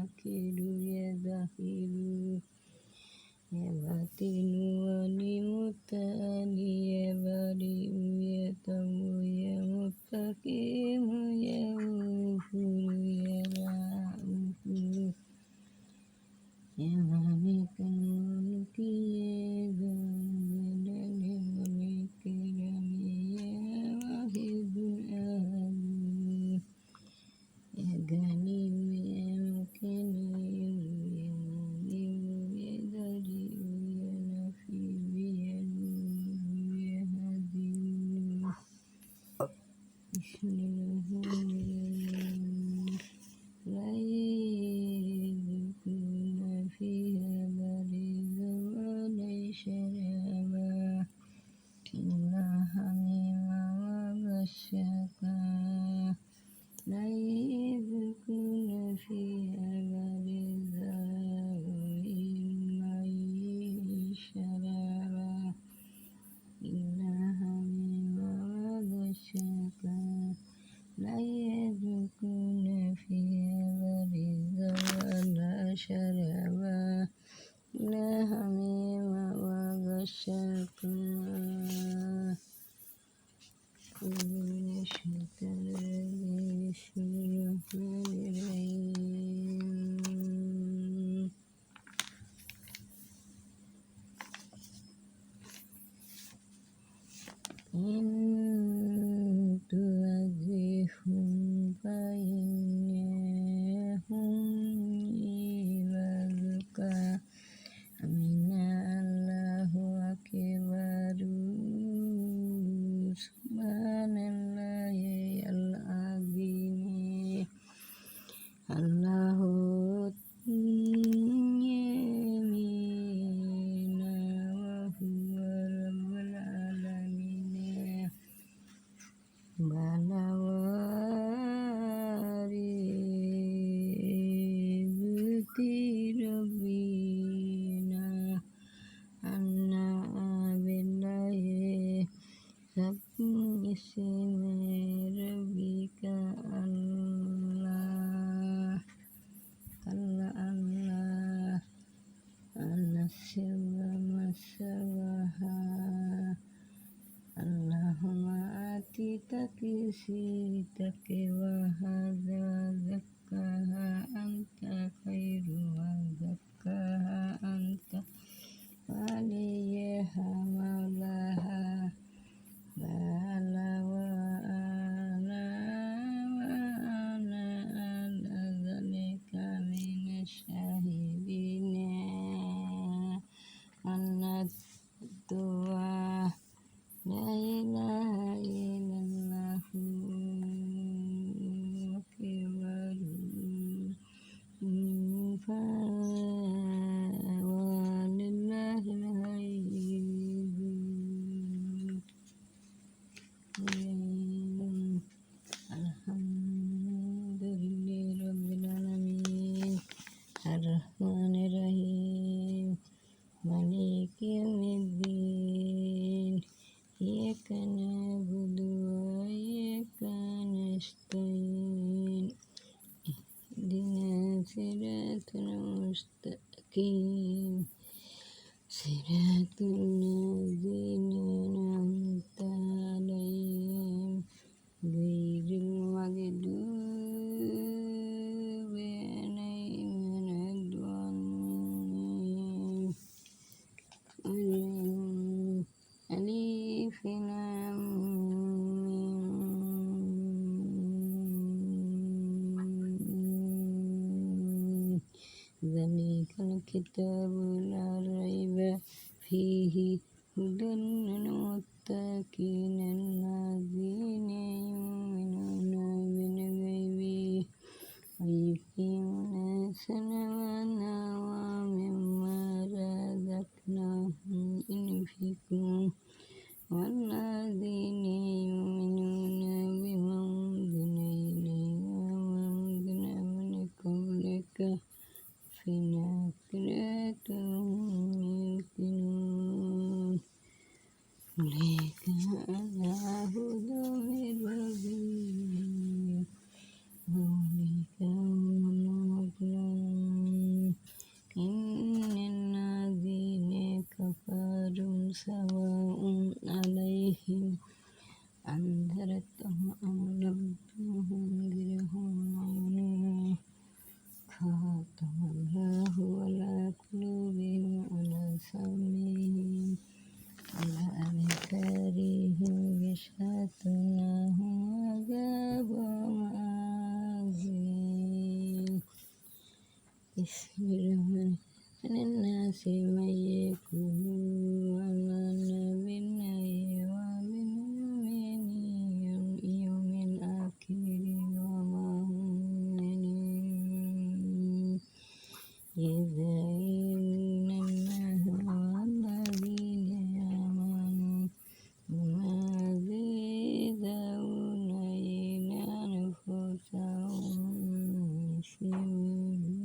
آخر يا ظاهر يا باطن والمتعالي يا بارئ يا طوع يا مستقيم يا غفور يا رؤوف يا مالك الملك يا ذا الجلال والإكرام يا واحد الأحد يا غني يا مكرم يا مغنم يا ضريع يا نفي يا نور يا هادي بسم الله لا يذوقون فيها بردا ولا شرابا إلا حميما وغساقا لا يذوقون فيها بردا وإلا شرابا إلا حميما وغساقا لا يذوقون فيها بردا ولا شرابا إلا حميما وغساقا من الشيطان الرجيم بسم الله الرحمن الرحيم إن تعذبهم فإنهم عبادك آمين الله أكبر سبحان الله العظيم الله يمين وهو رب العالمين بلى ورزق ربنا أنا بالله سبح اسم ربك الله الله السر ما سواها اللهم آت تقسيتك وهذا زكاها أنت خير من زكاها أنت وليها مولاها وعلى ذلك من الشاهدين أن الدعاء لا إله إلا الله أكبر ولله الغيب الحمد لله رب العالمين الرحمن الرحيم مالك يوم الدين إياك نعبد وإياك نستعين اهدنا صراط المستقيم صراط الذين أنعمت عليهم غير المغضوب عليهم ولا الضالين ألف لام ميم ذلك الكتاب لا ريب فيه هدى للمتقين الذين يؤمنون بالغيب ويقيمون الصلاة ومما رزقناهم ينفقون والذين يؤمنون بما أنزل إليك وما أنزل من قبلك في الآخرة هم يوقنون أولئك على هدى من ربهم وأولئك هم المفلحون Bismillahirrahmanirrahim. من الناس من يقول آمنا بالله وباليوم الآخر وما هم بمؤمنين يخادعون الله والذين آمنوا وما يخدعون إلا أنفسهم يشعرون